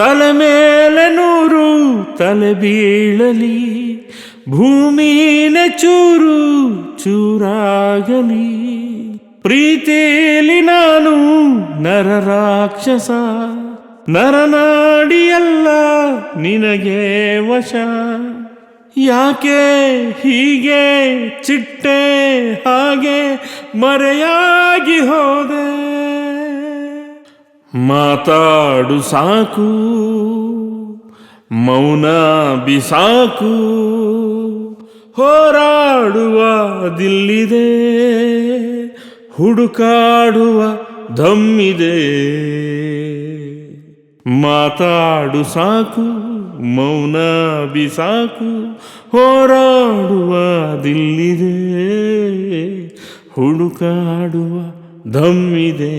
ತಲೆ ಮೇಲೆ ನೂರು ತಲೆ ಬೀಳಲಿ, ಭೂಮಿನೇ ಚೂರು ಚೂರಾಗಲಿ. ಪ್ರೀತಿಲಿ ನಾನು ನರ ರಾಕ್ಷಸ, ನರನಾಡಿಯಲ್ಲ ನಿನಗೆ ವಶ. ಯಾಕೆ ಹೀಗೆ ಚಿಟ್ಟೆ ಹಾಗೆ ಮರೆಯಾಗಿ ಹೋದೆ? ಮಾತಾಡು ಸಾಕು, ಮೌನ ಬಿಸಾಕು, ಹೋರಾಡುವ ದಿಲ್ಲಿದೆ, ಹುಡುಕಾಡುವ ಧಮ್ಮಿದೆ. ಮಾತಾಡು ಸಾಕು, ಮೌನ ಬಿಸಾಕು, ಹೋರಾಡುವ ದಿಲ್ಲಿದೆ, ಹುಡುಕಾಡುವ ಧಮ್ಮಿದೆ.